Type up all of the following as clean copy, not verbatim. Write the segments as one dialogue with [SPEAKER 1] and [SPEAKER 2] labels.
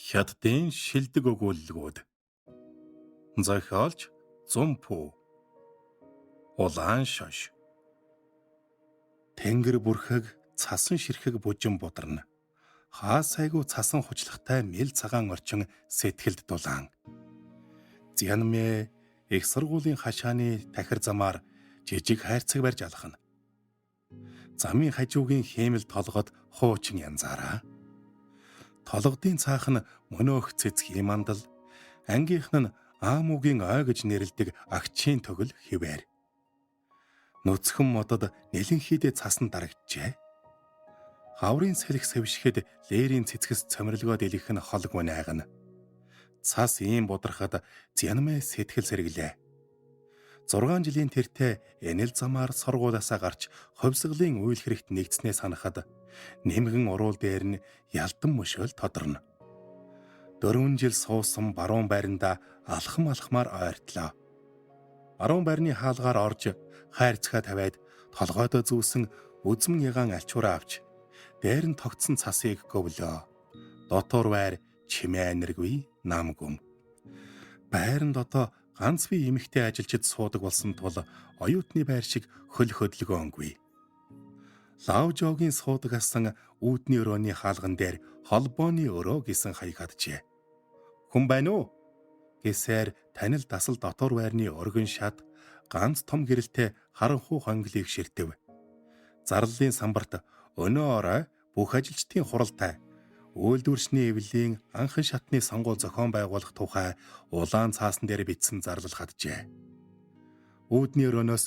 [SPEAKER 1] Хятадын шилдэг өгүүлэлгүүд зохиолч Зумпу улаан шош Тэнгэр бүрхэг цасан ширхэг бужин бударна хаа сайгүй цасан хучлахтай мэл цагаан орчин сэтгэлд дулаан Зянмэ их сургуулийн хашааны тахир замаар жижиг хайрцаг барьж алхна замын хажуугийн хиймэл толгод хуучин янзаараа толгодын цаах нь мөнөөх цэцгийн мандал ангийнх нь аамуугийн ой гэж нэрлдэг агчийн төгөл хിവэр. Нүцгэн модод нэлэнхийдээ цасан дарагджээ. Хаврын салхи сэвшгэд лээрийн цэцгэс цомирлгоо дэлгэх нь холгүй найгана. Цас ийм будрахад Зянмэ сэтгэл сэргэлээ. 6 жилийн тэртээ энэл замаар сургуулиасаа гарч хувьсгалын үйл хэрэгт нэгдснээ санахад нэмгэн уруул дээр нь ялдан мөшөөл тодорно. 4 жил суусан баруун байранда алхамаар ойртлоо. Баруун байрны хаалгаар орж хайрцгаа тавиад толгойдоо зүүсэн үзмэн ягаан альчуураа авч дээр нь тогтсон цасыг говлоо. Дотор байр чимээ нэргүй намгүм. Байранд одоо ганц бие эмэгтэй ажилчид суудаг болсон тул оюутны байр шиг хөл хөдөлгөөнгүй. Лаужогийн суудаг асан үүдний өрөөний хаалган дээр холбооны өрөө гэсэн хаяг хаджээ. Хүн байна уу? Гэсээр танил дасал дотор байрны өргөн шат ганц том гэрэлтэй харанхуй хонглыг ширтэв. Зарлалын самбарт өнөө орой бүх ажилчдын хуралтай үйлдвэрчний эвлийн анхан шатны сонгуул зохион байгуулах тухай улаан цаасан дээр бичсэн зарлал хаджээ. Үүдний өрөөнөөс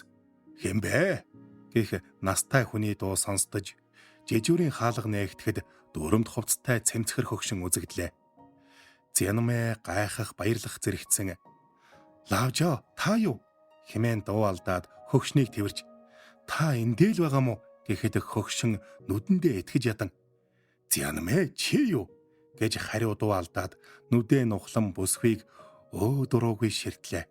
[SPEAKER 1] "Хэмбэ?" гэх настай хүний дуу сонсдож жижүүрийн хаалга нээгдэхэд дүрмд хувцастай цэмцгэр хөгшин үзэгдлээ. Зянмэ гайхах баярлах зэрэгцэн "Лаужо, та юу?" хэмээн дуу алдаад хөгшнийг тэрвэрж "Та эндээ л байгаа мó?" гэхэд хөгшин нүдэндээ итгэж ядан "Зянмэ, чи юу?" гэж хариу дуу алдаад нүдээ нухлан бүсхийг дуруугүй ширтлээ.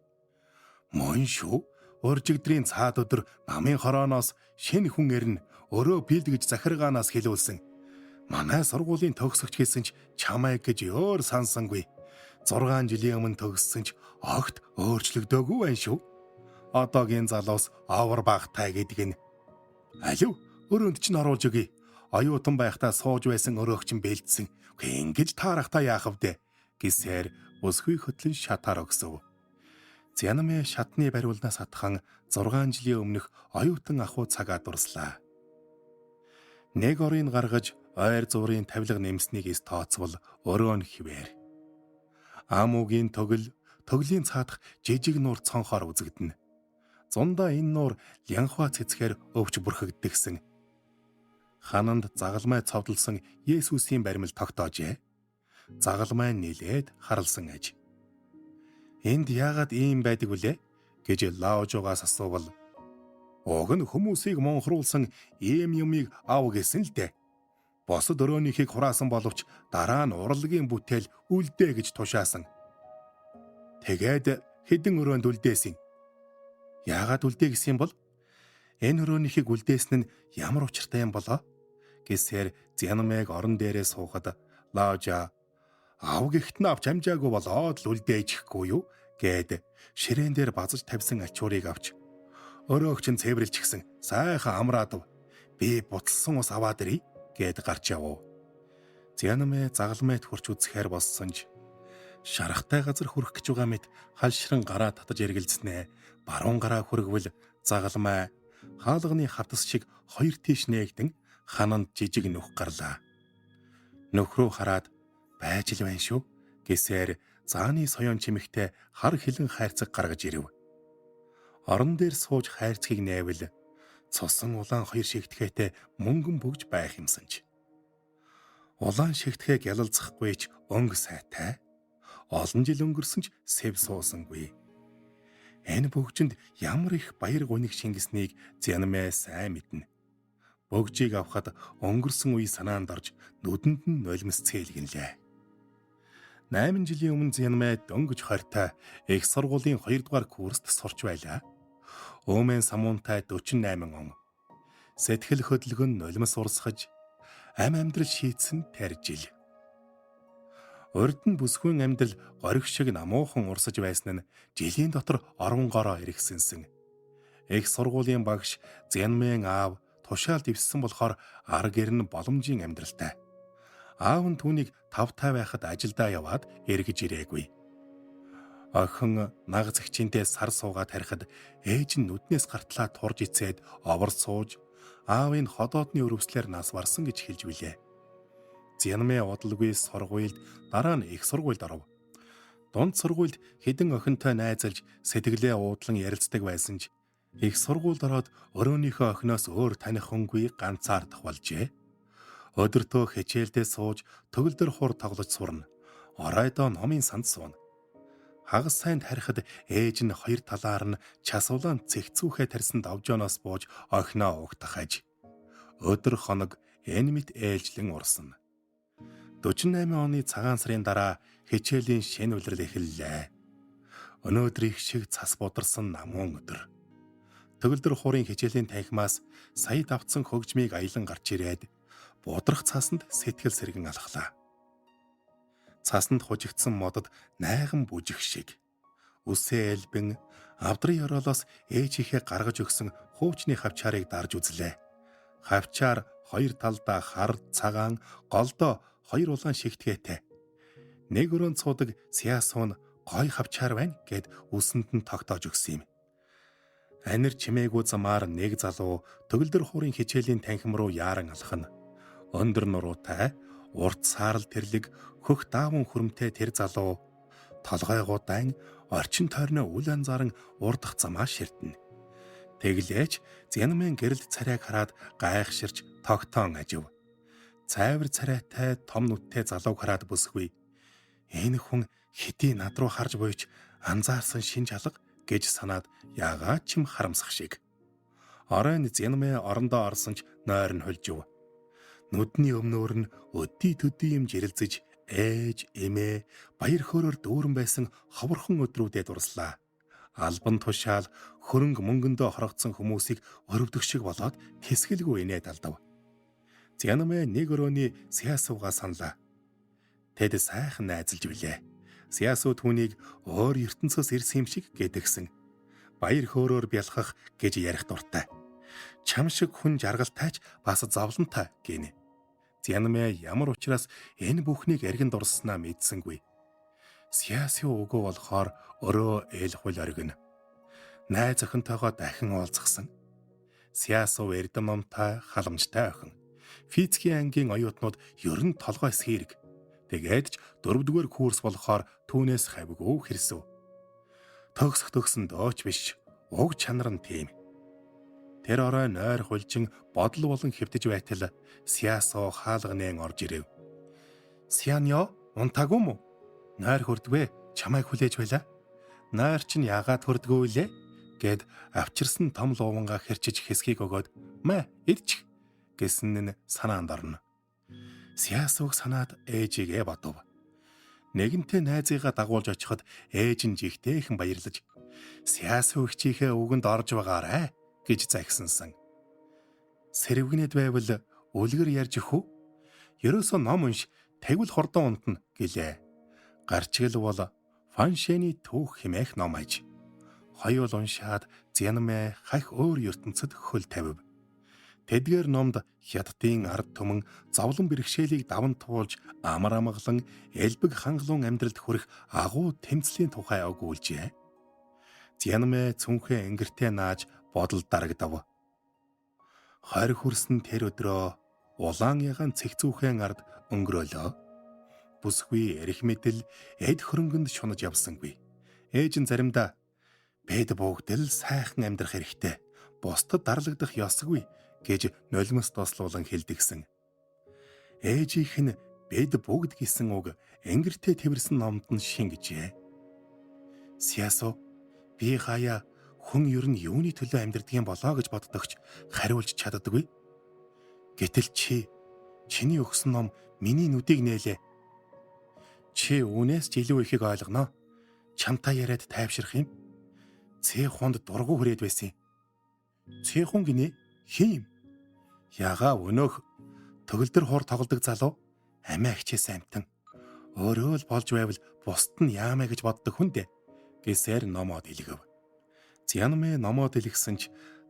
[SPEAKER 1] "Мөн шүү. Уржигдрийн цаад өдөр намын хорооноос шинэ хүн ирнэ. Өрөө бэлдгэж захиргаанаас хэлүүлсэн. Манай сургуулийн төгсөгч гэсэн ч чамайг гэж өөр сансангүй. 6 жилийн өмнө төгссөн ч огт өөрчлөгдөөгүй байна шүү. Одоогийн залуус овор багтай гэдэг нь. Алив өрөөнд чинь оруулж өгье. Оюутан байхдаа сууж байсан өрөөх чинь бэлдсэн. Ингэж таарахтаа яах вэ? Гэсээр бүсгүй хөтлөн шатаар өгсөв. Зянмэ шатны бариулнаас хатхан 6 жилийн өмнөх оюутан ахуй цагаа дурслаа. Нэг орыг гаргаж ойр зуурын тавилга нэмснийгээс тооцвол өрөө нь хിവэр. Аамуугийн төглийн цаадах жижиг нуур цонхоор үзэгдэнэ. Зундаа энэ нуур лянхва цэцгээр өвч бүрхэгддэгсэн. Хананд загалмай цовдлсон Есүсийн баримл тогтоожээ. Загалмай нилээд харалсан аж. "Энд яагаад ийм байдаг вүлээ?" гэж Лаожоогоос асуувал "Уг нь хүмүүсийг монхруулсан ийм юмыг ав гэсэн л дээ. Босод өрөөнийхийг хураасан боловч дараа нь урлагийн бүтээл үлдээ гэж тушаасан. Тэгээд хэдэн өрөөнд үлдээсэн. Яагаад үлдээ гэсэн бол? Энэ өрөөнийхийг үлдээсэн нь ямар учиртай юм болоо?" гэсээр Зянмэг орон дээрээ суухад Лаожа "Ав гихт нь авч амжаагүй болоод л үлдээжихгүй юу?" гэд ширээн дээр базаж тавьсан ачуурыг авч "Өрөөгч нь цэвэрлжчихсэн. Сайхан амраадав. Би бутлсан ус аваад ирье" гэд гарч явв. Зянмэ загалмайд хурч үзэхээр болсон ч шарахтай газар хүрэх гэж байгаа мэт халшран гараа татаж эргэлзнэ. Баруун гараа хүргвэл загалмай хаалганы хавтас шиг хоёр тийш нээгдэн хананд жижиг нүх гарлаа. Нүх рүү хараад "Байж л байна шүү" гэсээр зааны соёон чимэгтэй хар хилэн хайрцаг гаргаж ирэв. Орон дээр сууж хайрцгийг нээвэл цусан улаан хоёр шигтгэхтэй мөнгөн бөгж байх юмсанч. Улаан шигтгэхэ гялалцахгүй ч өнгө сайтай. Олон жил өнгөрсөн ч сэв суусангүй. Энэ бөгжинд ямар их баяр гуниг шингэснийг Зянмэ сайн мэднэ. Бөгжийг авахад өнгөрсөн үе санаанд орж нүдэнд нь нулимс цээлгэнлээ. 8 жилийн өмнө Зянмэ дөнгөж хортой их сургуулийн 2 дугаар курст сурч байлаа. Өөмэн самуунтай 48 он. Сэтгэл хөдлөгөн нулимс урсгаж, ам амьдрал шийтсэн таржил. Урд нь бүсгүйн амьдрал гориг шиг намуухан урсаж байсан нь жилийн дотор оронгороо эргэсэнсэн. Их сургуулийн багш Зянмын аав тушаал дэвссэн болохоор ар гэр нь боломжийн амьдралтай. Аав нь түүнийг тавтай байхад ажилдаа яваад эргэж ирээгүй. Охин наг зэгчинтэй сар суугаад харихад ээж нь нүднээс гартлаа турж ицээд овор сууж аавын ходоодны өрөвслөөр нас барсан гэж хэлж билээ. Зянмэ удалгүй сургуульд дараа нь их сургуульд оров. Дунд сургуульд хэдэн охинтой найзалж сэтгэлээ уудлан ярилцдаг байсан ч их сургуульд ороод өрөөнийхөө охиноос өөр таних хүнгүй ганцаардах болжээ. Өдөртөө хичээлдээ сууж төгөлдөр хур тоглож сурна. Оройдоо номын санд сууна. Хагас сайнд харихад ээж нь хоёр талаар нь часуулаан цэгцүүхэ тарьсан давжооноос бууж охиноо угтах аж. Өдөр хоног энэ мэт ээлжлэн урсна. 48 оны цагаан сарын дараа хичээлийн шинэ улирал эхэллээ. Өнөөдрийг шиг цас бударсан намуун өдөр. Төгөлдөр хуурын хичээлийн танхимаас сая давтсан хөгжмийг аялан гарч ирээд будрах цаасанд сэтгэл сэргэн алхлаа. Цаасанд хужигдсан модод найган бүжиг шиг. Үсээ элбэн авдрын ёроолоос ээжийнхээ гаргаж өгсөн хуучны хавчаарыг дарж үзлээ. Хавчаар хоёр талдаа хар цагаан, голдоо хоёр улаан шигтгээтэй. Нэг өрөөнд цуудаг сяасуун гой хавчаар байна гэд үсэнд нь тогтоож өгсөн юм. Анир чимээгүй замаар нэг залуу төгөлдөр хуурын хичээлийн танхим руу яаран алхана. Өндөр нуруутай, урт саарл тэрлэг, хөх дааван хөрмтэй тэр залуу толгойгуудаан орчин тойрноо үл анзааран урдах замаа ширтэнэ. Тэглээч Зянмын гэрэлд царайг хараад гайхширч тогтоон ажив. Цайвар царайтай том нүдтэй залууг хараад бүсгүй. Энэ хүн хэдий над руу харж буйч анзаарсан шинж алга гэж санаад яагаад ч юм харамсах шиг. Оройн Зянмэ орондоо орсон ч нойр нь хөлжив. Нүдний өмнөөр нь өдий төдий юм жирэлзэж ээж, эмээ, баяр хөөрөөр дүүрэн байсан ховорхон өдрүүдэд дурслаа. Албан тушаал хөрөнгө мөнгөндөө хорогдсон хүмүүсийг өрөвдөх шиг болоод тэсгэлгүй инээд алдав. Зянмэ нэг өрөөний сяасуугаа саналаа. Тэд сайхан найзалж билээ. Сяасуу түүнийг өөр ертөнцөөс ирсэн юм шиг гэдгсэн. Баяр хөөрөөр бялхах гэж ярих дуртай. Чам шиг хүн жаргалтайч бас зовлонтой гинэ. Зянмэ ямар учраас энэ бүхнийг эргэн дурсснаа мэдсэнгүй. Сяасуу өгөө болохоор өрөө ээлхүүл оргино. Найз охинтойгоо дахин уулзсан. Сяасуу эрдэм номтой, халамжтай охин. Физикийн ангийн оюутнууд ер нь толгой сэрэг. Тэгээд ч 4-р курс болохоор түүнээс хавьгүй хэрсв. Төгсөн дооч биш, уг чанар нь тийм. Тэр орой нойр хулжин бодол болон хэвтэж байтал Сяасуу хаалганын орж ирэв. Сянё, унтаагүй мө? Нойр хөрдгөө, чамайг хүлээж байла. Нойр чинь яагаад хөрдгөө вэ? Гэд авчирсан том луванга хэрчиж хэсгийг өгөөд "Мэ, ирчих" гэсэн нь санаанд орно. Сяасууг санаад ээжигээ бодов. Нэгэнтээ найзыгаа дагуулж очиход ээж нь жигтэйхэн баярлаж "Сяасуу ихчийнхээ үгэнд орж байгаарай" гэж загсансан. Сэрвгнэд байвал үлгэр ярьж өгөх үү? Ерөөсөө ном унш, тэгвэл хурдан унтна гэлээ. Гарчгал бол Фаншэний түүх хэмээх ном аж. Хоёул уншаад Зянмэ хах өөр ертөнцөд хөл тавив. Тэдгээр номд хятадын ард түмэн зовлон бэрхшээлийг даван туулж амар амгалан элбэг хангалуун амьдралд хүрэх агуу тэмцлийн тухай өгүүлжээ. Зянмэ цүнхээ ингэртээ нааж бодол дарагдав. 20 хүрсэн тэр өдрөө улаан ягаан цэгцүүхэн ард өнгөрөөлөө. Бүсгүй эрх мэдэл эд хөрөнгөнд шунаж явсангүй. Ээж нь заримдаа "Бид бүгд л сайхан амьдрах хэрэгтэй. Бусдад дарлагдах ёсгүй" гэж нулимс тослуулан хэлдэгсэн. Ээжийнх нь "Бид бүгд" гэсэн үг ингэртээ тэрсэн номд нь шингэжээ. Сяасуу, би хаяа хүн ер нь юуны төлөө амьдрдаг юм болоо гэж боддогч хариулж чаддаггүй. Гэтэл чиний өгсөн ном миний нүдийг нээлээ. Чи үүнээс ч илүү ихийг ойлгоно. Чамтай яриад тайвширх юм. Цэхунд дургу хүрээд байсан. Цэхун гинэ хин юм. Ягаа өнөөх төгөлдөр хуур тоглодог залуу амиа хичээсэн амтан. Өөрөө л болж байвал бусд нь яамаа гэж боддог хүн дээ гэсээр номоо дэлгэв. Зянмэ номоо дэлгэсэн ч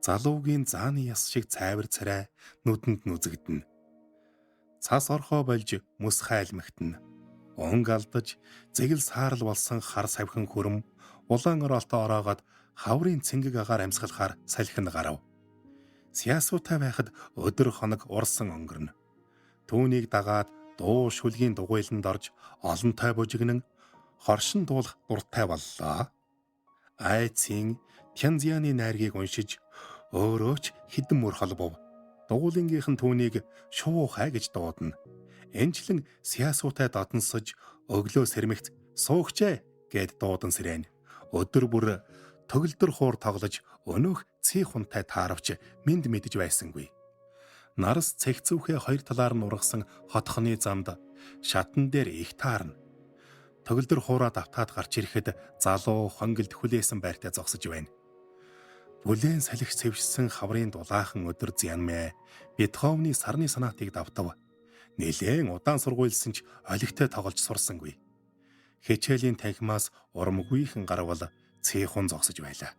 [SPEAKER 1] залуугийн зааны яс шиг цайвар царай нүдэнд нүзэгдэнэ. Цас орхоо болж мөс хайлмагтана. Унг алдаж зэгэл саарл болсон хар савхин хөрөм улаан ороолтоо ороогоод хаврын цэнгэг агаар амьсгалахаар салхин гарав. Сясуутай байхад өдөр хоног урсан өнгөрнө. Түүнийг дагаад дуу шүлгийн дугуйланд орж олонтой бужигнан хоршин дуулах дуртай боллоо. Айцын Тянзяны найргийг уншиж өөрөө ч хідэн мөр холбов. Дугуулингийнхэн түүнийг шуухай гэж дуудана. Энчлэн сясуутай додонсож өглөө сэрмэгц суугчээ гэд дуудан сэрэн. Өдөр бүр төгөлдөр хуур тоглож өнөөх ций хунтай тааравч минд мэдж байсангүй. Нарс цэгцүүхээ хоёр талаар нь ургасан хотхоны замд шатан дээр их таарна. Төгөлдөр хуураа давтаад гарч ирэхэд залуу хонгилд хүлээсэн байртай зогсож байна. Бүлээн салхи цэвшсэн хаврын дулаахан өдөр Зянмэ Бетховны сарны сонатыг давтав. Нэлээн удаан сургуйлсан ч олигтой тоглож сурсангүй. Хичээлийн танхимаас урамгүйхэн гарвал цэйхун зогсож байлаа.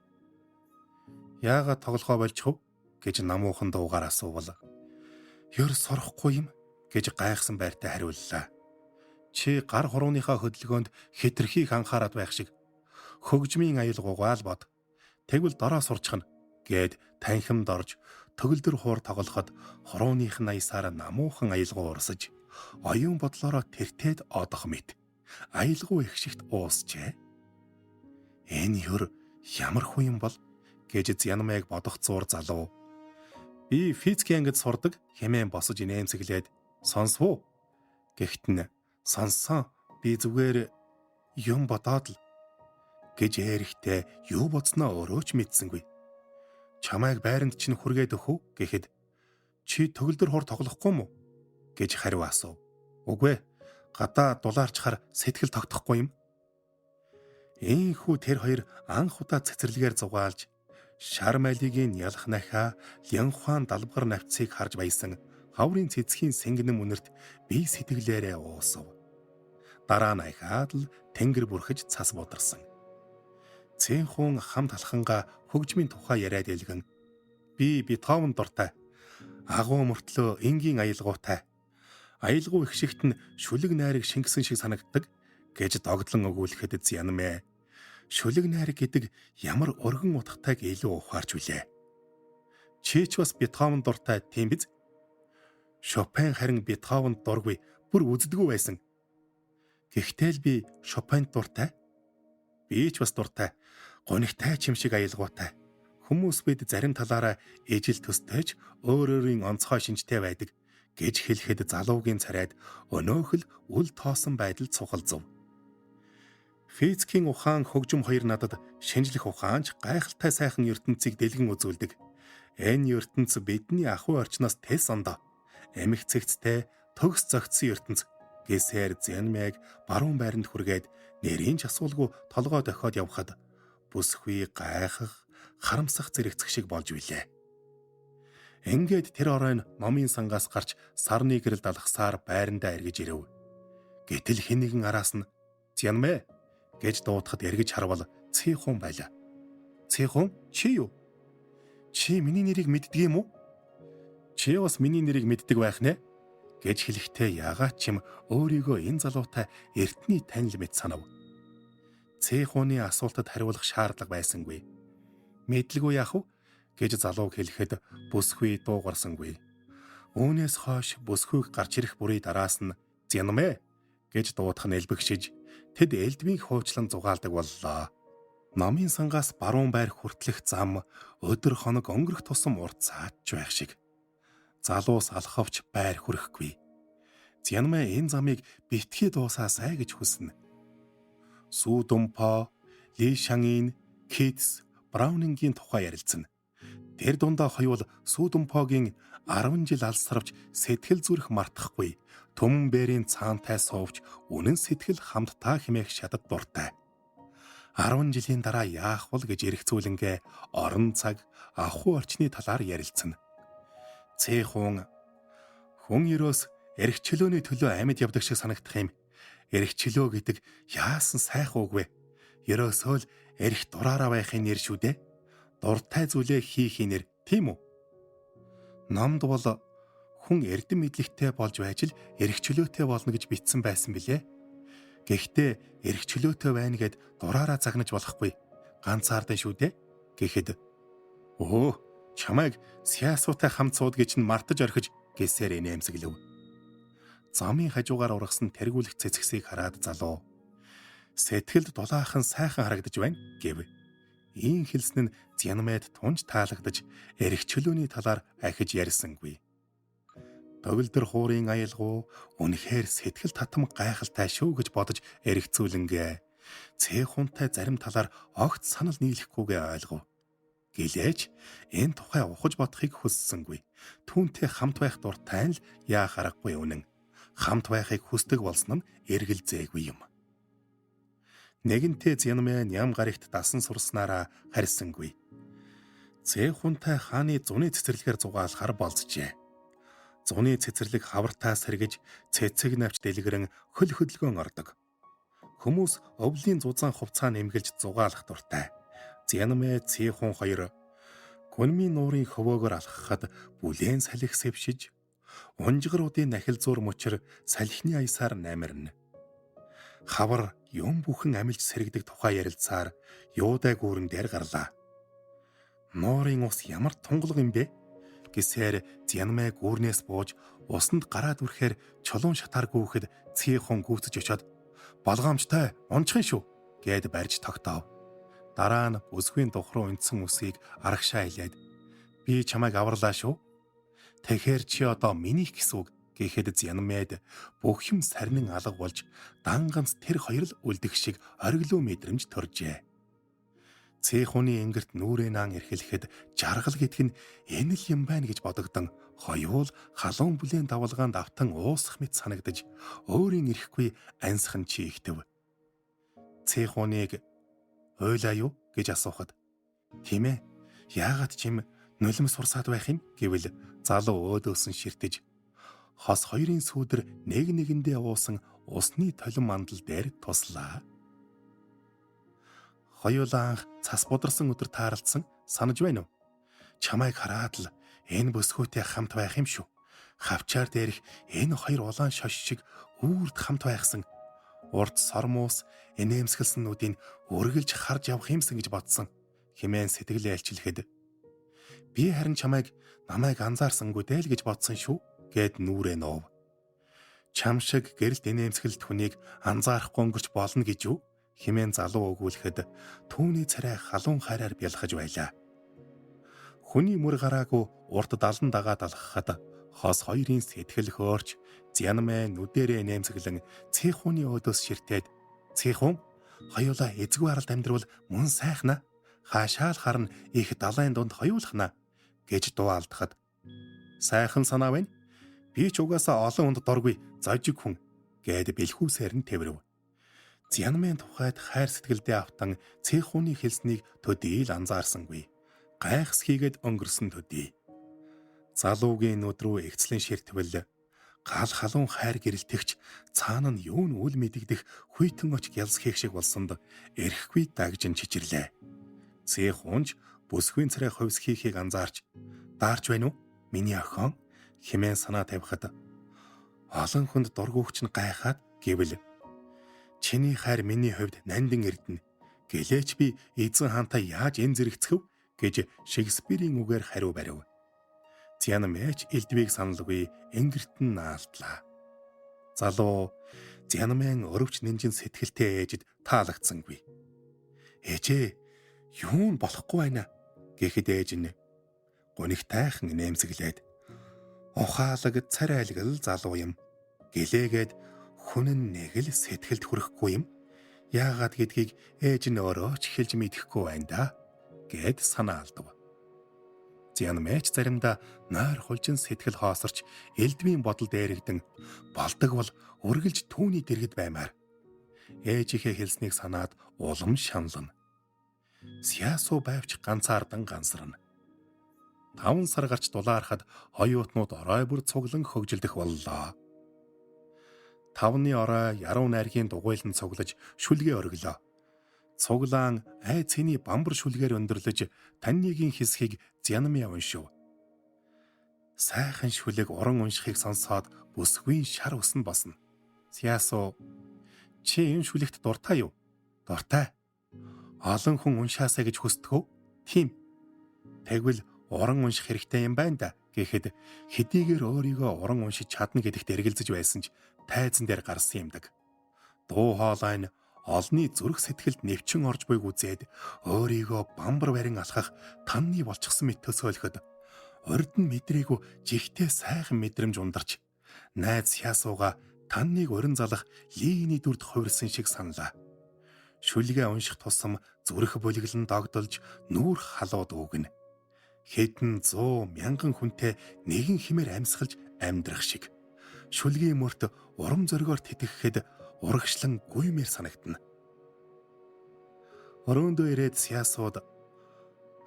[SPEAKER 1] Яагаад тоглохоо болчихов гэж намуухан дуугаар асуувал "Ёр сорохгүй юм" гэж гайхсан байртай хариуллаа. Чи гар хурууныхаа хөдөлгөөнд хитрхийг анхаарад байх шиг хөгжмийн аялгуугаа л бод. Тэгвэл дороо сурчхна гэд танхимд орж төгөлдөр хуур тоглоход хурууных нь аясаар намуухан аялгуу урсаж оюун бодлороо тэртээд одох мэт аялгуу их шигт уусчээ. Энэ ёр ямар хүн юм бол гэж Зянмэг бодох зур залуу. Би физикийн ангид сурдаг хэмээн босож инээмсэглээд сонсвоо. Гэхдээ сонссон би зүгээр юм бодоод л гэж эрэхтэй юу бодсноо өөрөө ч мэдсэнгүй. Чамайг байранд чинь хүргээд өхөө гэхэд чи төгөлдөр хор тоглохгүй мó гэж хариу асуув. Үгүй гадаа дулаарчхаар сэтгэл тогтохгүй юм. Ийхүү тэр хоёр анх удаа цэцэрлэгээр зугаалж шар малигийн ялах нахаа Лянхуан далбгар навцыг харж баясан хаврын цэцгийн сэнгэнэн үнэрт бие сэтгэлээрээ уусав. Дараа нь ахаад л тэнгэр бүрхэж цас бударсан. Цэнхун хамт алхангаа хөгжмийн тухай яриад илгэн би Бетховен дуртай. Агуу мөртлөө энгийн аялгуутай. Аялгуу их шигт нь шүлэг найраг шингэсэн шиг санагддаг гэж догдлон өгүүлэхэд Зянмэ шүлэг найраг гэдэг ямар өргөн утгатайг илүү ухаарч үлээ. Чи ч бас Бетховен дуртай тийм биз? Шопен харин Бетховенд дургүй бүр үздэггүй байсан. Гэхдээ л би Шопенд дуртай. Би ч бас дуртай. Гонигтай чим шиг аялгуутай. Хүмүүс бид зарим талаараа ижил төстэйч өөр өөрийн онцгой шинжтэй байдаг гэж хэлэхэд залуугийн царайд өнөөхөл үл тоосон байдал цухалзав. Физикийн ухаан хөгжим хоёр надад шинжлэх ухаанч гайхалтай сайхан ертөнцийг дэлгэн үзүүлдэг. Энэ ертөнц бидний ахуй орчноос тэлс ондоо. Эмх цэгцтэй төгс зөгцсөн ертөнц гэсээр Зянмэг баруун байранд хүргээд нэрийн ч асуулгүй толгой дохиод явхад бүсгүй гайхах, харамсах зэрэгцэх шиг болж билээ. Ингээд тэр оройн номын сангаас гарч сарны гэрэл далахсаар байрандаа эргэж ирэв. Гэтэл хэн нэгэн араас нь "Зянмэ" гэж дуудахад эргэж харвал Цэйхун байлаа. "Цэйхун, чи юу? Чи миний нэрийг мэддэг юм уу?" "Чи бас миний нэрийг мэддэг байх нэ" гэж хэлэхдээ яагаад ч юм өөрийгөө энэ залуутай эртний танил мэт санав. Цэйхуны асуултад хариулах шаардлага байсангүй. "Мэдлгүй яах вэ?" гэж залууг хэлэхэд бүсгүй дуугарсангүй. Үүнээс хойш бүсгүйг гарч ирэх бүрий дараас нь "Зянмэ" гэж дуудах нь элбэгшиж тэд элдвийн хуучлан зугаалдаг боллоо. Номын сангаас баруун байр хүртэлх зам өдөр хоног өнгөрөх тусам урт цаадж байх шиг. Залуус алхавч байр хүрэхгүй. Зянмэ энэ замыг битгий дуусаасай гэж хүснэ. Сүү Думпо, Ли Шангийн, Китс, Браунингийн тухай ярилцсан. Тэр дундаа хоёул Сүү Думпогийн 10 жил алсарвч сэтгэл зүрх мартахгүй. Түмэн бэрийн цаантай суувч үнэн сэтгэл хамтдаа хэмээх шатад дуртай. 10 жилийн дараа яах вэ гэж эргцүүлэнгээ орон цаг, ахуй орчны талаар ярилцсан. Цэйхун хүн ерөөс эрх чөлөөний төлөө амьд явдаг шиг санагдах юм. Эрхчлөө гэдэг яасан сайхан үг вэ? Ерөөсөө л эрх дураараа байхын нэр шүү дээ. Дуртай зүйлээ хийхин нэр, тийм үү? Номд бол хүн эрдэм мэдлэгтэй болж байж л эрхчлөөтэй болно гэж бичсэн байсан билээ. Гэхдээ эрхчлөөтэй байна гэд дураараа загнаж болохгүй. Ганцаардан шүү дээ. Гэхэд өө чамайг сяасуутай хамт суудгийг чинь мартаж орхиж гэсээр инээмсэглэв. Замын хажуугаар ургасан тэргүүлэх цэцгсийг хараад залуу сэтгэлд дулаахан сайхан харагдаж байна гэв. Ийм хэлсэн нь Зянмэд тунж таалагдаж эрх чөлөөний талаар ахиж ярьсангүй. Төгөлдөр хуурын аялгау үнэхээр сэтгэл татам гайхалтай шүү гэж бодож эргцүүлэнгээ. Цэхунтай зарим талаар огт санал нийлэхгүйгээ ойлгов. Гэлээч энэ тухай ухаж бодохыг хүссэнгүй. Түүнтэй хамт байх дуртай л яа харахгүй үнэн. Хамт байхыг хүсдэг болсон нь эргэлзээгүй юм. Нэгэнтээ Зянмэ ням гарагт дасан сурснараа харьсангүй. Цэхунтай хааны зуны цэцэрлэгээр зугаалахаар болзжээ. Зуны цэцэрлэг хавартаа сэргэж цэцэг навч дэлгэрэн хөл хөдөлгөөн ордог. Хүмүүс өвлийн зузаан хувцаа нэмгэлж зугаалах дуртай. Зянмэ Цэхун хоёр гүнмийн нуурын хөвөөгөр алхахад бүлээн салхи сэвшиж, унжгаруудын нахил зуур мөчөр салхины аясаар намирна. Хавар юм бүхэн амилж сэргдэг тухай ярилцаар юудай гүүрэн дээр гарлаа. Нуурын ус ямар тунгалаг юм бэ? Гэсээр Зянмэ гүүрнээс бууж усанд гараад үрэхээр чулуун шатаар гүүхэд Цэхун гүйцэж очоод болгоомжтой унчхан шүү гэд барьж тогтоов. Дараа нь өсвийн дух руу унтсан үсгийг арагшаа хэлээд би чамайг аварлаа шүү. Тэгэхээр чи одоо минийх гэсэн үг гэхэд Зянмэд бүх юм сарнин алга болж дан ганц тэр хоёр л үлдэх шиг ориглоо мэдрэмж төржээ. Цэхуны энгэрт нүрээ наан эрхлэхэд жаргал гэдг нь энэ л юм байна гэж бодогдсон. Хоёул халуун бүлээн давалгаанд автан уусах мэт санагдаж өөрийн ирэхгүй ансхан чийгтэв. Цэхуныг ойлаа юу гэж асуухад тийм ээ яагаад чим нулим сурсаад байх юм гэвэл залуу өөдөөсөн ширтэж хос хоёрын сүүдэр нэг нэгэндээ уусан усны толин мандал дээр туслаа. Хоёулаа анх цас бударсан өдөр таарлцсан санаж байна уу? Чамайг хараад л энэ бөсгөөтэй хамт байх юм шүү. Хавчаар дээрх энэ хоёр улаан шош шиг үүрд хамт байхсан. Урд сормуус инээмсгэлсэнүүдийг үргэлж харж явах юмсан гэж бодсон. Хэмээн сэтгэлээ альчилэхэд би харин чамайг намайг анзаарсангүй дээ л гэж бодсон шүү гэд нүрээ нуув. Чам шиг гэрэлт инээмсгэлт хүнийг анзаарахгүй өнгөрч болно гэж юу? Хэмээн залуу өгүүлэхэд түүний царай халуун хайраар бялхаж байлаа. Хүний мөр гараагүй урт далан дагаад алхахад хос хоёрын сэтгэл хөөрч Зянмэ нүдэрээ нэмсэглэн Цэхуны өөдөөс ширтээд Цэхун хоёулаа эзгүй аралд амьдрал мөн сайхна хаашаал харна их далайн дунд хоёулахна гэж дуу алдахад сайхан санаа байна. Би ч угаасаа олон хүнд доргүй зожиг хүн гэд бэлхүүсээр нь тэврэв. Зянмын тухайд хайр сэтгэлдээ автан Цэхуны хэлснийг төдий л анзаарсангүй. Гайхс хийгээд өнгөрсөн төдий. Залуугийн нүд рүү эгцлэн ширтвэл гал халуун хайр гэрэлтэгч цаана нь юу н үл мэдэгдэх хүйтэн оч гялс хийх шиг болсонд эрхгүй дагжин чичирлээ. Цэхунж бүсгүй царай хувьс хийхийг анзаарч даарч байна уу? Миний охин хэмээн санаа тавихад олон хүнд дургүйч нь гайхаад гэвэл чиний хайр миний хувьд нандин эрдэнэ. Гэлээч би эзэн хаантай яаж энэ зэрэгцэв гэж Шекспирийн үгээр хариу барив. Зянмэч элдвийг саналгүй энгэрт нь наалдлаа. Залуу Зянмэн өрөвч нэнжин сэтгэлтэй ээжэд таалагдсангүй. Ээжээ юу болохгүй байна гэхэд ээж нь гуниг тайхан нэмсэглээд ухаалаг царай айлгал залуу юм гэлээгээд хүн нэг л сэтгэлд хүрэхгүй юм. Яагаад гэдгийг ээж нь өөрөө ч хэлж мэдэхгүй байна да гэд санаа алдав. Зянмэч заримдаа нойр хулжин сэтгэл хоосорч элдвийн бодол дээрэгдэн болдог бол үргэлж түүний дэргэд баймаар. Ээжийнхээ хэлснийг санаад улам шанална. Сяасуу байвч ганцаардан гансарна. 5 сар гарч дулаархад хоёуутнууд орой бүр цуглан хөгжилдөх боллоо. Тавны орой яруу найргийн дугуйлан цуглаж шүлгээ өргөлөө. Цуглаан ай цэний бамбар шүлгээр өндөрлөж таньныгийн хэсгийг Зянамья уншив. Сайхан шүлэг уран уншихыг сонсоод бүсгүй шар өснө босно. Сясуу, чи энэ шүлэгт дуртай юу? Дуртай. Олон хүн уншаасаа гэж хүсдэг үү? Тийм. Тэгвэл уран унших хэрэгтэй юм байна да гэхэд хэдийгээр өөрийгөө уран уншиж чадна гэдэгт эргэлзэж байсан ч тайзан дээр гарсан юмдаг. Дуу хоолой нь олны зүрх сэтгэлд нэвчин орж буйг үзээд өөрийгөө бамбар барин алхах танны болчихсон мэт төсөөлөхөд урд нь мэдрээгүй жигтэй сайхан мэдрэмж ундарч найз Сясууга танныг урин залах лийний дүрд хувирсан шиг саналаа. Шүлгээ унших тусам зүрх бүлэглэн догдолж нүүр халууд өгнө. Хэдэн 100 мянган хүнтэй нэгэн хэмээр амьсгалж амьдрах шиг. Шүлгийн мөрт урам зоригоор тэтгэхэд урагшлан гүймээр санагдана. Өрөөндөө ирээд Сясууд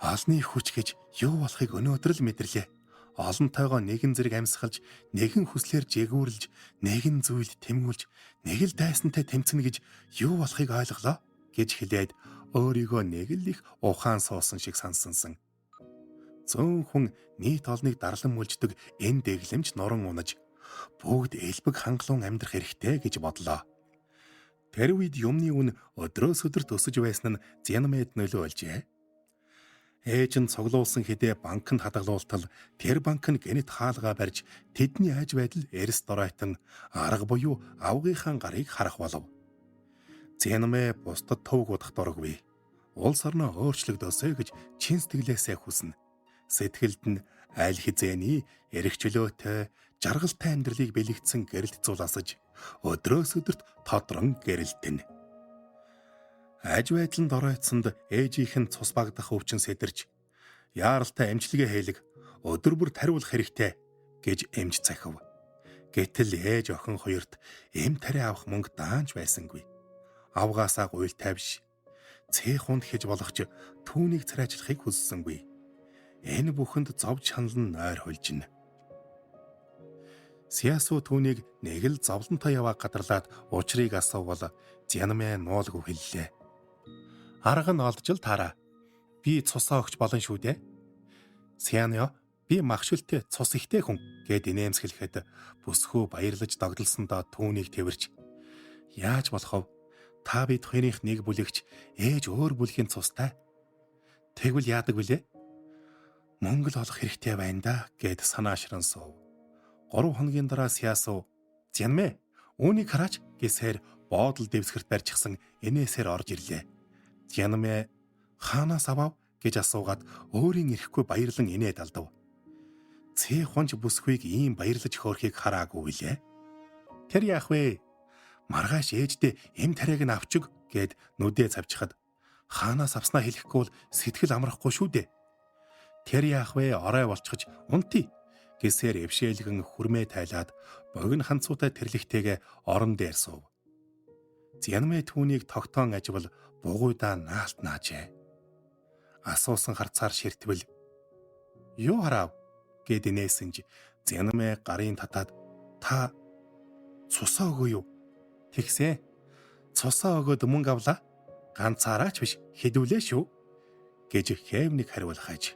[SPEAKER 1] олны хүч гэж юу болохыг өнөөдөр л мэдэрлээ. Олонтойгоо нэгэн зэрэг амьсгалж, нэгэн хүслээр жигүүрлж, нэгэн зүйлд тэмүүлж, нэг л дайсантай тэмцэнэ гэж юу болохыг ойлголоо гэж хэлээд өөрийгөө нэг л их ухаан суусан шиг сансансан. Зөөн хүн нийт олныг дарлан мүлждэг энэ дэглэмж нуран унаж бүгд элбэг хангалуун амьдрах хэрэгтэй гэж бодлоо. Тэр үед юмны үн өдрөөс өдөрт өсөж байсан нь Зянамьяд нөлөөлжээ. Ээж нь цуглуулсан хэдээ банкнд хадгалуултал тэр банк нь гэнэт хаалгаа барьж тэдний айж байдал эрс доройтон арга буюу авгийнхаа гарыг харах болов. Зянамья бусдад төвөг удах дурггүй. Улс орноо өөрчлөгдөөсэй гэж чин сэтгэлээсээ хүснэ. Сэтгэлд нь аль хизээний эрх чөлөөтэй жаргалтай амьдралыг бэлэгдсэн гэрэлт зулаасаж өдрөөс өдөрт тодрон гэрэлтэнэ. Аж байдланд оройтсонд ээжийнх нь цус багдах өвчин сэдэрч яаралтай эмчилгээ хийлэг өдөр бүр тариулах хэрэгтэй гэж эмч захив. Гэтэл ээж охин хоёрт эм тариа авах мөнгө даанч байсангүй. Авгаасаа гуйл тавьж цэх хунд хийж болохч түүнийг царайчлахыг хүссэнгүй. Энэ бүхэнд зовж шаналн нойр хулжина. Сясуу түүнийг нэг л зовлонтой яваа гадарлаад учрыг асуувал Зянамья нуулгүй хэллээ. Арга нь олдж л таараа. Би цусаа өгч болно шүү дээ. Сяныо, би махшилтэй цус ихтэй хүн гэд инээмсэглэхэд бүсгүй баярлаж догдолсондоо түүнийг тэрвэрч. Яаж болох вэ? Та бид хоёрынх нэг бүлэгч ээж өөр бүлгийн цустай. Тэгвэл яадаг вүлээ? Мөнгө л олох хэрэгтэй байна да гэд санаашран суув. 3 хоногийн дараа Сясуу Зянамья үүнийг хараач гэсээр боодол дэвсгэрт барьчихсан инээсээр орж ирлээ. Зянамья хаанаас авав гэж асуугаад өөрийн ирэхгүй баярлан инээд алдав. Цэх хонж бүсгүйг ийм баярлаж хөөрхийг хараагүй лээ. Тэр яах вэ? Маргааш ээждээ эм тариаг нь авчиг гэд нүдээ цавчихад хаанаас авснаа хэлэхгүй бол сэтгэл амрахгүй шүү дээ. Тэр яах вэ? Орой болчихж унтий гэсээр эвшээлгэн хүрмээ тайлаад богино ханцуутай тэрлэгтэйгээ орон дээр суув. Зянамья түүнийг тогтоон аживал бугуйдаа наалт наажээ. Асуусан харцаар ширтвэл юу харав гэд инээсэнж Зянамья гарын татаад та цусаа өгөө юу? Тэгсээ цусаа өгөөд мөнгө авлаа. Ганцаараач биш хэдүүлээ шүү гэж хээвник хариулах аж.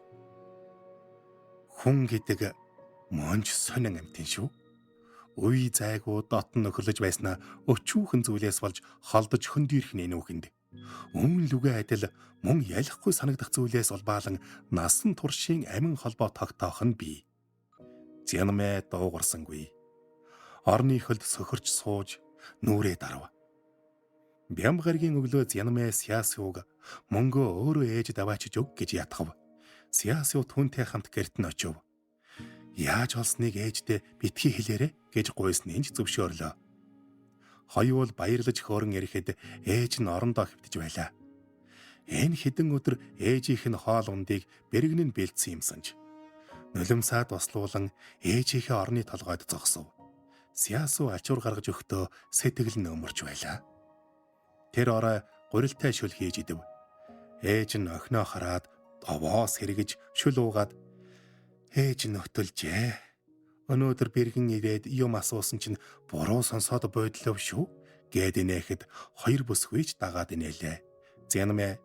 [SPEAKER 1] Хүн гэдэг монж сонин амтэн шүү. Үе зайгүй дотн нөхөрлөж байснаа өчүүхэн зүйлээс болж холдож хөндийрх нэнүүхэнд. Өмнө лүгэ адил мөн ялахгүй санагдах зүйлээс улбаалан насан туршийн амин холбоо тогтоох нь бий. Зянамья дуугарсангүй. Орны хөлд сөхөрч сууж нүрээ дарав. Бямгаргийн өглөө Зянамья Сясууг мөнгөө өөрөө ээж даваачиж өг гэж ятгав. Сясуу түүнтэй хамт гэрт нь очив. Яаж олсныг ээждээ битгий хэлээрэ гэж гуйсныг зөвшөөрлөө. Хоёул баярлаж хөөрөн ирэхэд ээж нь орондоо хэвтэж байлаа. Энэ хэдэн өдөр ээжийнх нь хоол ундыг бэргэн нь бэлдсэн юмсанж. Нулимсаад бослуулан ээжийнхээ орны толгойд зогсов. Сясуу ачуур гаргаж өгтөө сэтгэл нь өмөрч байлаа. Тэр орой гурилтай шүл хийж идэв. Ээж нь охиноо хараад овоос хэрэгэж шүл уугаад ээж нөтөлжээ. Өнөөдөр бэргэн ирээд юм асуусан чинь буруу сонсоод бойдлоо шүү гэд инээхэд хоёр бүсгүйч дагаад инээлээ. Зянамэ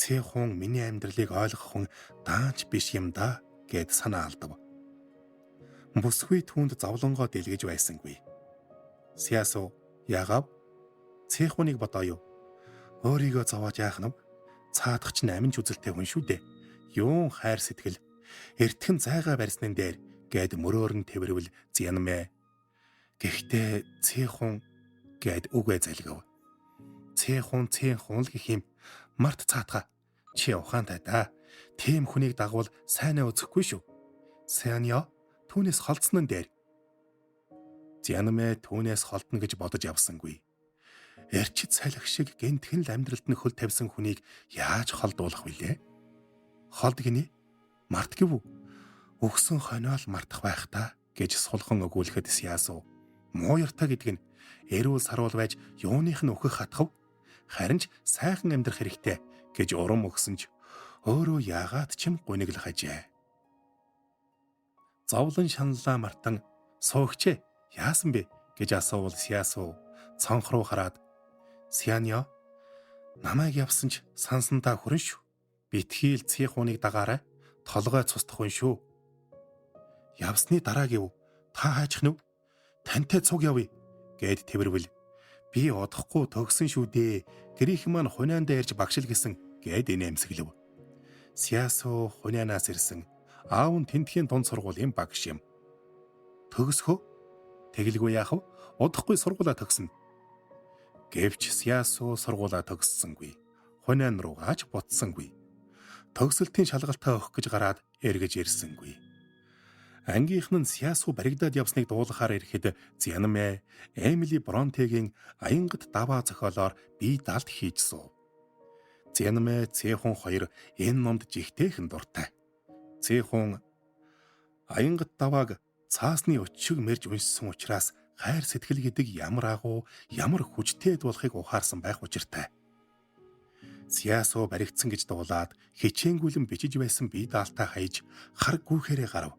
[SPEAKER 1] цэхун миний амьдралыг ойлгох хүн даанч биш юм да гэд санаа алдав. Бүсгүй түүнд зовлонгоо дэлгэж байсангүй. Сясу яагав? Цэхуныг бодоё. Өөрийгөө зовоож яах нь? Цаадах чинь аминч үзэлтэй хүн шүү дээ. Юун хайр сэтгэл эртхэн зайгаа барьсны дээр гэд мөрөөр нь тэрвэл Зянмэ. Гэхдээ цэхун гэд үгээ залгив. Цэхун л гэх юм. Март цаатга. Чи ухаантай да. Тим хүнийг дагвал сайнаа үзэхгүй шүү. Сайнё түүнээс холдсон нь дээр. Зянмэ түүнээс холдно гэж бодож явсангүй. Эрчит салхи шиг гэнтхэн л амьдралд нь хөл тавьсан хүнийг яаж холдуулах вүлээ? Холд гинэ? Март гэв үү? Өгсөн хониол мартах байх та гэж сулхан өгүүлэхэд Сясу муу ярта гэдэг нь эрүүл саруул байж юуных нь өөхөх хатгав харин ч сайхан амьдрах хэрэгтэй гэж урам өгсөн ч өөрөө яагаад ч юм гуниглах ажээ. Зовлон шаналлаа мартан суугчээ яасан бэ гэж асуувал Сясу цонх руу хараад Сянё намайг явсан ч сансандаа хүрэн шүү. Битгийл цэхуныг дагаарай толгой цустах хүн шүү. Явсны дараа гэв та хайчих нүв? Тантай цуг явъя гэд тэрвэл би одохгүй төгсөн шүү дээ. Гэрийнхэн маань хуниандаа ирж багшил гэсэн гэд инээмсэглэв. Сясу хунианаас ирсэн аав нь тентхийн дунд сургуулийн багш юм. Төгсхөө? Тэгэлгүй яах вэ? Удахгүй сургуулаа төгснө. Гэвч Сясу сургуулаа төгссөнгүй. Хуниан руугаач буцсангүй. Төгсөлтийн шалгалтаа өгөх гэж гараад эргэж ирсэнгүй. Ангийнх нь Сясу баригдаад явсныг дуулахаар ирэхэд Зянмэ Эмили Бронтегийн Аянгат даваа зохиолоор бие даалт хийж суув. Зянмэ цэхун хоёр энэ номд жигтэйхэн дуртай. Цэхун Аянгат давааг цаасны өчиг мэрж уншсан учраас хайр сэтгэл гэдэг ямар агуу, ямар хүчтэй болохыг ухаарсан байх учиртай. Сясу баригдсан гэж дуулаад хичээнгүйлэн бичиж байсан бие даалтаа хаяж хар гүүхээрээ гарав.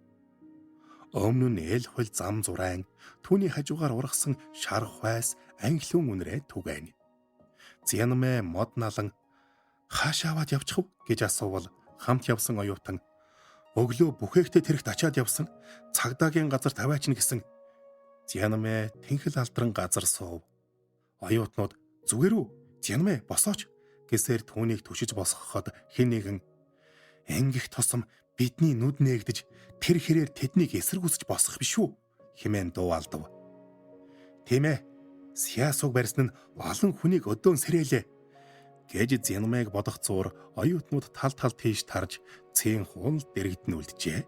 [SPEAKER 1] Өмнө нь эл хөл зам зурайн түүний хажуугаар ургасан шар хвайс анхлын үнрээ түгэн. Зянмэ мод налан хаашаа аваад явчих вэ гэж асуувал хамт явсан оюутан өглөө бүхээгтээ тэрэгт ачаад явсан цагдаагийн газар тавиач нь гэсэн. Зянмэ тэнхэл алдран газар суув. Оюутнууд зүгээр үү? Зянмэ босооч гэсээр түүнийг түшиж босгоход хэн нэгэн энгих тусам бидний нүд нээгдэж тэр хэрээр тэднийг эсэргүүцэж босгох биш үү хэмээн дуу алдав. Тийм ээ. Сясуг барьсан нь олон хүнийг өдөөн сэрээлээ гэж Зянмэг бодох зуур оюутнууд тал тийш тарж цэн хуул дэрэгдэн үлджээ.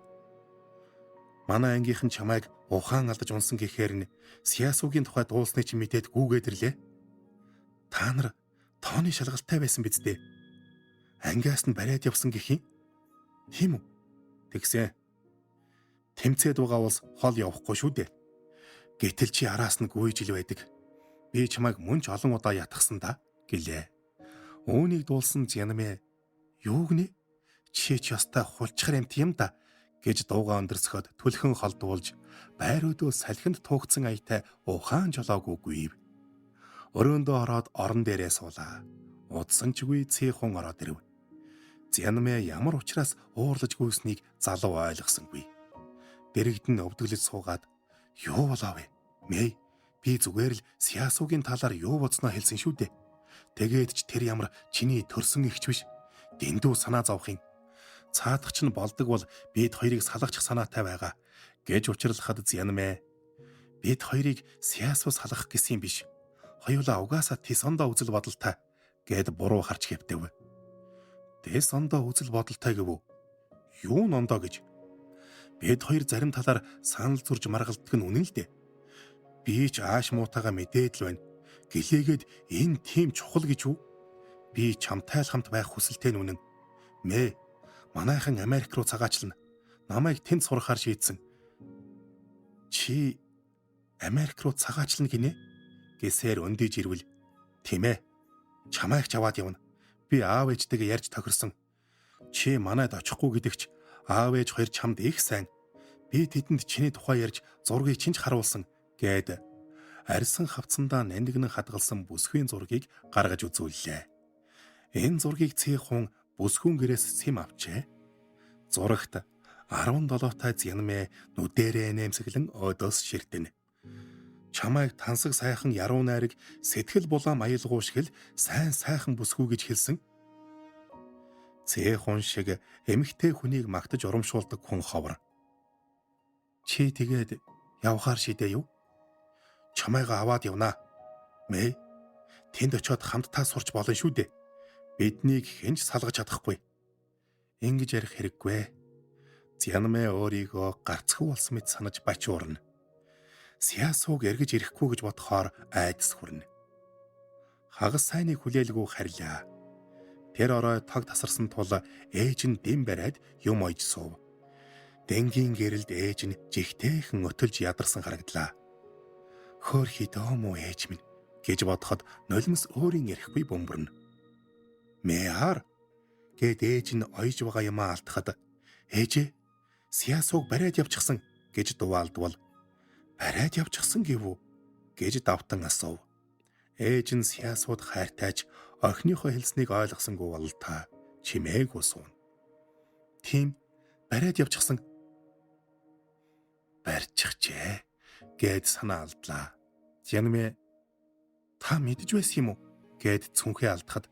[SPEAKER 1] Манай ангийнхан чамайг ухаан алдаж унсан гэхээр нь Сясугийн тухай дуулсныг чи мэдээд гүүгээд ирлээ. Та нар тооны шалгалтай байсан биз дээ. Ангиас нь бариад явсан гэх юм. Тийм үү? Тэгсэн. Тэмцээд байгаа улс хол явахгүй шүү дээ. Гэтэл чи араас нь гүйж ил байдаг. Би чамайг мөн ч олон удаа ятгсан да гэлээ. Үүнийг дуулсан Зянмэ юу гинэ? Чи ч ястай хулчхар юмт юм да гэж дууга өндөрсөхөд түлхэн холдуулж байруудөө салхинд туugдсан аятай ухаан жолоогүй гүйв. Өрөөндөө ороод орон дээрээ суулаа. Удсан чгүй цэхун ороод ирэв. Зянмэ ямар учраас уурлаж гүйснийг залуу ойлгосонгүй. Дэрэгдэн өвдөглөж суугаад юу болоо вэ? Мэй би зүгээр л Сясугийн талаар юу бодсноо хэлсэн шүү дээ. Тэгээд ч тэр ямар чиний төрсөн ихч биш. Дэндүү санаа зовх юм. Цаадах ч нь болдог бол бид хоёрыг салгачих санаатай байгаа гэж учирлахад Зянмэ бид хоёрыг Сясу салгах гэсэн юм биш. Хоёулаа угаасаа тис ондоо үзэл бодолтой гэд буруу харж хэвтэв. Тис ондоо үзэл бодолтой гэв үү? Юу н ондоо гэж? Бид хоёр зарим талаар санал зурж маргалддаг нь үнэн л дээ. Би ч ааш муутайгаа мэдээд л байна. Гэлээгээд энэ тийм чухал гэж үү? Би чамтай л хамт байх хүсэлтэй нь үнэн. Мэ манайхан Америк руу цагаачлана. Намайг тэнд сурахаар шийдсэн. Чи Америк руу цагаачлана гинэ? Гэсээр өндийж ирвэл тийм ээ. Чамайг ч аваад явна. Би аав ээжтэйгээ ярьж тохирсон. Чи манайд очихгүй гэдэгч аав ээж хоёр чамд их сайн. Би тэдэнд чиний тухай ярьж зургийг чинч харуулсан гээд арьсан хавцандаа нандинг хадгалсан бүсгүй зургийг гаргаж үзүүллээ. Энэ зургийг цээх хүн бүсгүйн гэрээс сэм авчээ. Зурагт 17 та зянмэ нүдэрээ нэмсэглэн өдөөс ширтэнэ. Чамайг тансаг сайхан яруу найраг сэтгэл булаам аялгуу шиг л сайн сайхан бүсгүй гэж хэлсэн. Цээх хүн шиг эмэгтэй хүнийг магтаж урамшуулдаг хүн ховор. Чи тэгээд явхаар шидэ юу? Чамайгаа аваад явнаа. Мэй, тэнд очиод хамтдаа сурч болно шүү дээ. Биднийг хинч салгаж чадахгүй. Ингэж ярих хэрэггүй. Зянмэ өөрийгөө гарцгүй болсон мэт санаж бачуурна. Сяасууг эргэж ирэхгүй гэж бодохоор айдас хүрнэ. Хагас сайныг хүлээлгүй харьлаа. Тэр орой таг тасарсан тул ээж нь дэм бариад юм ойж суув. Дэнгийн гэрэлд ээж нь жигтэйхэн өтөлж ядарсан харагдлаа. Хөөр хидөө мó ээж минь гэж бодоход нулимс өөрийн ярихгүй бөмбөрнө. Мэар гэд ээж нь ойж байгаа юмаа алдахад ээжээ сяасууг бариад явчихсан гэж дуваалдвал бариад явчихсан гэвүү гэж давтан асуув. Ээж нь сяасууд хайртайж охиныхоо хэлснийг ойлгосонгүй бол та чимээгүй суун. Тийм бариад явчихсан. Барьчихжээ гэд санаа алдлаа. Зянмэ та мэдж байсан юм уу гэд цүнхээ алдахад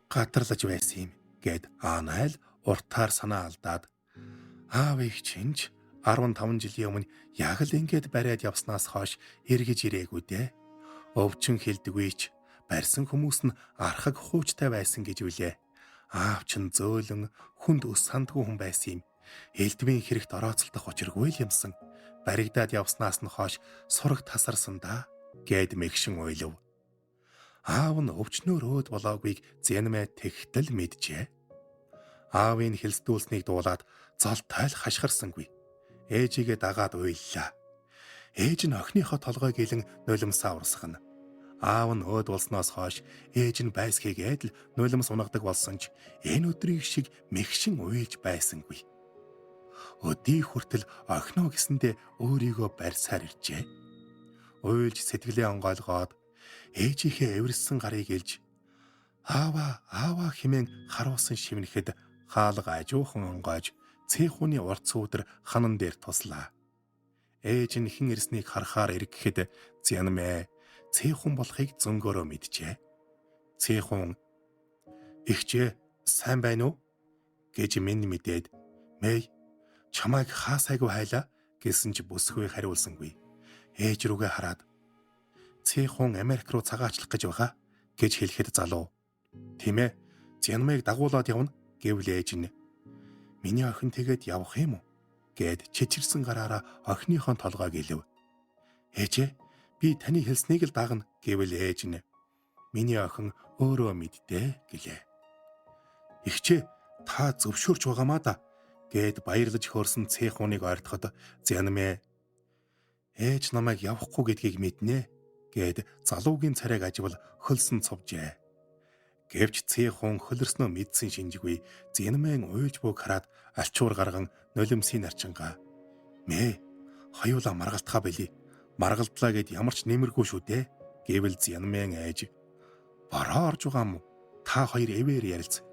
[SPEAKER 1] гатарлаж байсан юм гэд Анайл уртаар санаа алдаад аав их чинж 15 жилийн өмнө яг л ингээд бариад явснаас хойш эргэж ирээгүй дээ. Өвчин хэлдэггүй ч барьсан хүмүүс нь архаг хуучтай байсан гэж үлээ. Аав чинь зөөлөн хүнд ус сандгүй хүн байсан юм. Элдвийн хэрэгт орооцолдох учиргүй л юмсан. Баригдаад явснаас нь хойш сураг тасарсан да гэд мэгшин уйлав. Аав нь өвчнөөр өөд болоогүйг Зянмэ тэгтэл мэджээ. Аавын хэлсдүүлснийг дуулаад золтой л хашгирсангүй. Ээжигээ дагаад уйллаа. Ээж нь охиныхоо толгойг илэн нулимсаа урсгана. Аав нь өөд болсноос хойш ээж нь байсхийгээд л нулимс унагадаг болсон ч энэ өдрийг шиг мэгшин уйлж байсангүй. Өдий хүртэл охиноо гэсэндээ өөрийгөө барьсаар иржээ. Уйлж сэтгэлээ онгойлгоод ээжийнхээ эвэрсэн гарыг илж аава хэмээн харуулсан шивнэхэд хаалга ажуухан онгойж цэхүүний урт сүүдэр ханан дээр туслаа. Ээж нь хэн ирснийг харахаар эргэхэд Зянмэ цэхүүн болохыг зөнгөөрөө мэджээ. Цэхүүн "Ихчээ, сайн байна уу?" гэж минь мэдээд "Мэй, чамайг хаасайгүй хайлаа" гэсэн ч бүсгүй хариулсангүй. Ээж рүүгээ хараад "Цэхүүн Америк руу цагаачлах гэж байгаа" гэж хэлэхэд залуу "Тийм ээ, Зянмэйг дагуулад явна" гэвэл ээж нь "Миний охин тэгээд явах юм уу?" гэд чичирсэн гараараа охиныхон толгойг илв. "Ээжээ, би таны хэлснийг л дагна" гэвэл ээж нь "Миний охин өөрөө мэддээ" гэлээ. "Ихчээ, та зөвшөөрч байгаамаа да" гэд баярлаж хөөрсөн цэхүүнийг ойртоход Зянмэ "Ээж намайг явахгүй гэдгийг мэднэ" гэд залуугийн царайг аживал хөлсөн цовжээ. Гэвч цэхүүн хөлөрснөө мэдсэн шинжгүй Зянмэн уйлж буг хараад алчуур гарган нулимсийн нарчингаа "Мэ, хоёулаа маргалтгаа бэлий. Маргалдлаа гэд ямар ч нэмэргүй шүү дээ" гэвэл Зянмэн ээж "Бороо орж байгаа юм уу? Та хоёр эвээр ярилц.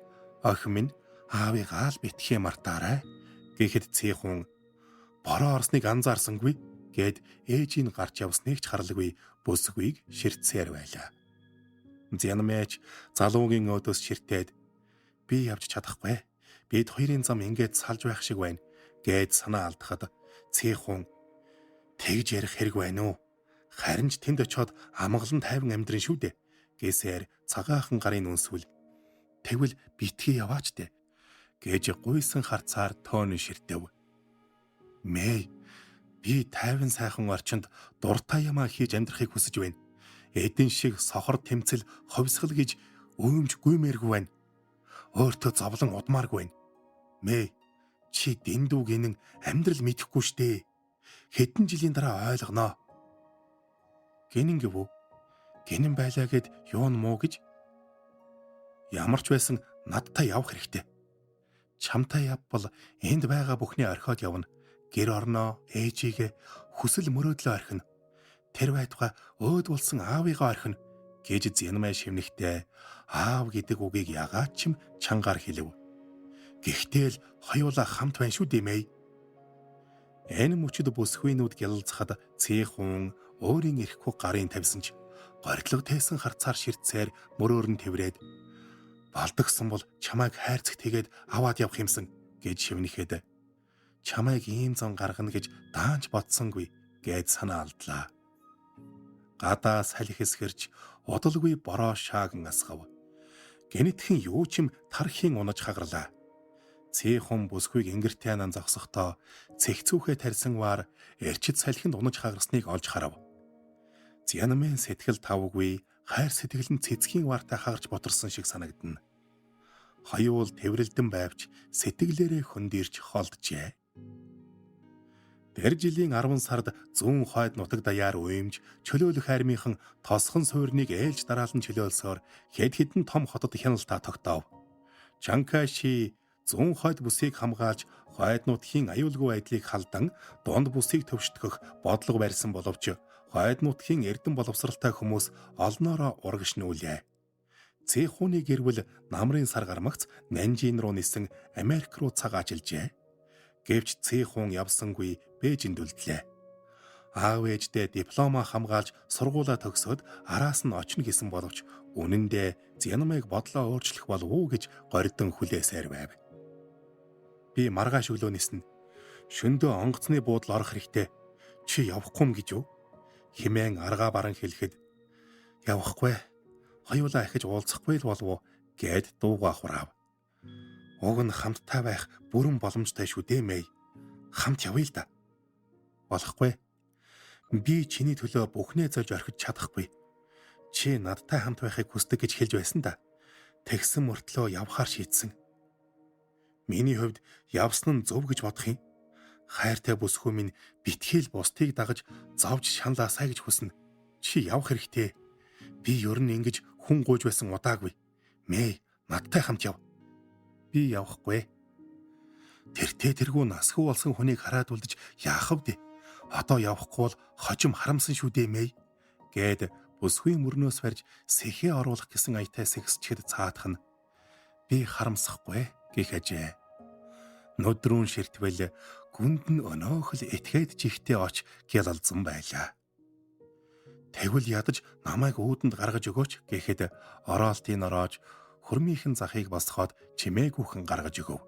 [SPEAKER 1] Охин минь аавыг аал битгий мартаарай" гэхэд цэхүүн "Бороо орсныг анзаарсангүй" гэд ээжийн гарч явсныг ч харлагүй бүсгүйг ширтсээр байлаа. Зянмэч залуугийн өөдөөс ширтээд "Би явж чадахгүй. Бид хоёрын зам ингээд салж байх шиг байна" гэд санаа алдахад цэхүүн "Тэгж ярих хэрэг байна уу? Харин ч тэнд очиод амгалан тайван амьдрын шүү дээ" гэсээр цагаахан гарын үнсвэл "Тэгвэл битгий яваач дээ" гэж гуйсан харцаар тоон ширтэв. "Мэй, би тайван сайхан орчинд дуртай юмаа хийж амьдрахыг хүсэж байна. Эдэн шиг сохор тэмцэл ховсгал гэж үүмж гүймээргүй байна. Өөртөө зовлон удмааргүй байна. Мэй, чи дэндүү гинэн амьдрал мэдэхгүй штэ. Хэдэн жилийн дараа ойлгоноо." "Гинэн гэвүү? Гинэн байлаа гэд юун муу гэж? Ямар ч байсан надтай явах хэрэгтэй. Чамтай явбал энд байгаа бүхний орхиод явна" гэр орноо ээжийг хүсэл мөрөөдлөө орхино. Тэр байтугай өөд болсон аавыгаа орхино гэж Зянмай шивнэхдээ аав гэдэг үгийг ягаад ч юм чангаар хэлэв. Гэхдээ л хоёулаа хамт байна шүү дэмэй. Энэ мөчөд бүсгүйнүүд гялалцахад Цэхун өөрийн эрэхгүй гарын тавьсан ч горилго тээсэн харцаар ширтсээр мөрөөр нь тэврээд балдагсан бол чамайг хайрцагт хийгээд аваад явах юмсан гэж шивнэхэд чамайг ийм зан гаргана гэж даанч бодсонгүй гэж санаа алдлаа. Гадаа салхи хэсгэрч удалгүй бороо шааган асгав. Гэнэтхэн юу ч юм тархийн унаж хагарлаа. Цэхун бүсгүйг ингэртэй анан зогсохдоо цэгцүүхэ тарьсанваар эрчид салхинд унаж хагарсныг олж харав. Зянмын сэтгэл тавгүй хайр сэтгэл нь цэцгийн вартай хагарч боторсон шиг санагдана. Хоёул тэврэлдэн байвч сэтгэлээрээ хөндөрч холджээ. Тэр жилийн 10 сард зүүн хойд нутаг даяар уймж чөлөөлөх армийнхан тосхон суурныг ээлж дараалан чөлөөлсөөр хэд хэдэн том хотод хяналтаа тогтоов. Чанкаши зүүн хойд бүсийг хамгаалж хойд нутгийн аюулгүй байдлыг халдан дунд бүсийг төвшдгөх бодлого барьсан боловч хойд нутгийн эрдэн боловсралтай хүмүүс олноороо урагшнүүлээ. Цэхуны гэрвэл намрын сар гармагц Нанжин руу нисэн Америк руу цаг ажиллажээ. Гэвч Цэхун явсангүй Бээжинд үлдлээ. Аав ээждээ диплома хамгаалж сургуулаа төгсөөд араас нь очно гэсэн боловч үнэндээ Зянмайг бодлоо өөрчлөх болов уу гэж гордон хүлээсээр байв. Би маргааш өглөө ниснэ. Шөндөө онгоцны буудлын орох хэрэгтэй. Чи явахгүй юм гэж юу? Химэн аргаа баран хэлэхэд явахгүй. Хоёулаа ахиж уулзахгүй л болов уу гэд дуугаа хураав. Уг нь хамттай байх бүрэн боломжтой шүү дэмэй. Хамт явъя л да. Болохгүй. Би чиний төлөө бүхнээ зож орхиж чадахгүй. Чи надтай хамт байхыг хүсдэг гэж хэлж байсан да. Тэгсэн мөртлөө явхаар шийдсэн. Миний хувьд явсан нь зөв гэж бодох юм. Хайртай бүсгүй минь битгийл бусдыг дагаж зовж шаналаасаа гэж хүснэ. Чи явах хэрэгтэй. Би ер нь ингэж хүн гуйж байсан удаагүй. Мэй, надтай хамт яв. Би явахгүй. Тэргүй насгүй болсон хүнийг хараад үлдэж яах вэ? Одоо явахгүй бол хожим харамсан шүү дэмэй. Гэд бүсгүй мөрнөөс барьж сэхээ оруулах гэсэн аятай сэгсчихэд цаадах нь би харамсахгүй гэх ажээ. Нүдрүүн ширтвэл гүнд нь өнөөхөл этгээд чихтэй оч гялалзан байлаа. Тэгвэл ядаж намайг уудэнд гаргаж өгөөч гэхэд ороолтын ороож хөрмийнхэн захыг босгоод чимээгүйхэн гаргаж өгөв.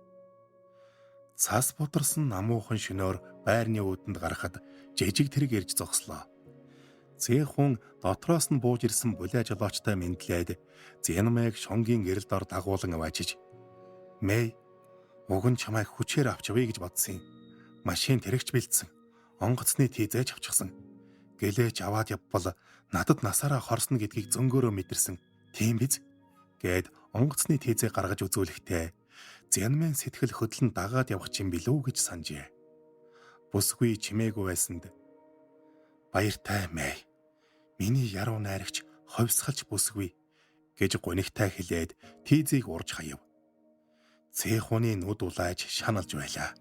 [SPEAKER 1] Цас бударсан намуухан шөнөөр байрны уудэнд гарахад жижиг тэрэг ирж зогслоо. Цэхун дотроос нь бууж ирсэн булаа жолоочтой мэдлээд Зянмайг шонгийн гэрэл дор дагуулan аваачиж "Мэй, уг нь чамайг хүчээр авч явъя гэж бодсон юм. Машин тэрэгч бэлдсэн. Онгоцны тийзэж авчихсан. Гэлээч аваад явбал надад насаараа хорсно гэдгийг зөнгөөрөө мэдэрсэн. Тийм биз?" гэд онгоцны тийзээ гаргаж үзүүлэхдээ Зянмын сэтгэл хөдлөн дагаад явах юм билүү гэж санджээ. Бүсгүй чимээгүй байсанд "Баяртай Мэй. Миний яруу найрагч ховсгалж бүсгүй" гэж гунигтай хэлээд тийзийг урж хаяв. Цэхуны нүд улайж шаналж байлаа.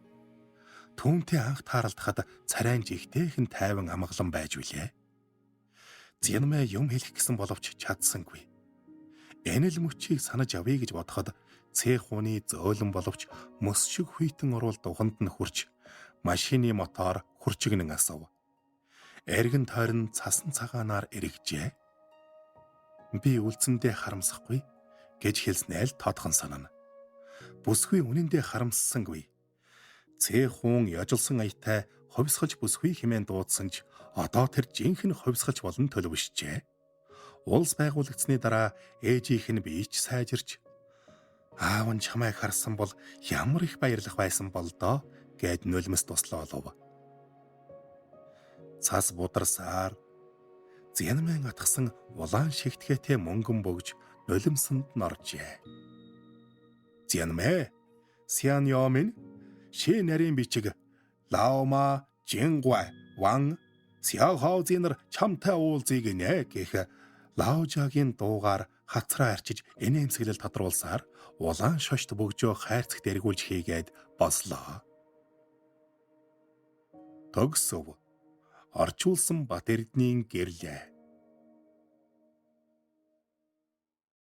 [SPEAKER 1] Түүнтэй анх тааралдахад царайн жигтэйхэн тайван амгалан байж билээ. Зянмай юм хэлэх гэсэн боловч чадсангүй. Энэ л мөчийг санаж авъя гэж бодоход Цэхуны зөөлөн боловч мөс шиг хүйтэн орвол духанд нь хурч машины мотор хурчигнэн асав. Эргэн тойрон цасан цагаанаар эргэжээ. Би үлдсэндээ харамсахгүй гэж хэлснээр л тоотхон санана. Бүсгүй үнэндээ харамссангүй. Цэхун яжилсан аятай ховсгалж бүсгүй хэмээн дуудсан ч одоо тэр жинхэнэ ховсгалж болон төлөвшжээ. Улс байгуулагдсны дараа ээжийнх нь бийч сайжирч "Аав нь чамайг харсан бол ямар их баярлах байсан бол доо" гэд нулимс туслаа олов. Цас бударсаар Зянмын атгсан улаан шигтгээтэй мөнгөн бөгж нулимсанд норжээ. "Зянмэ, сян ёмин, ши нарийн бичиг Лаома Жингуай Ван Сяохао зинэр чамтай уулзъя гинэ" гэх Лаожагийн дуугаар хацраа арчиж инээмсэглэл тодруулсаар улаан шошт бөгжөө хайрцагт эргүүлж хийгээд бослоо. тогсов орчуулсан бат эрднийн гэрлээ.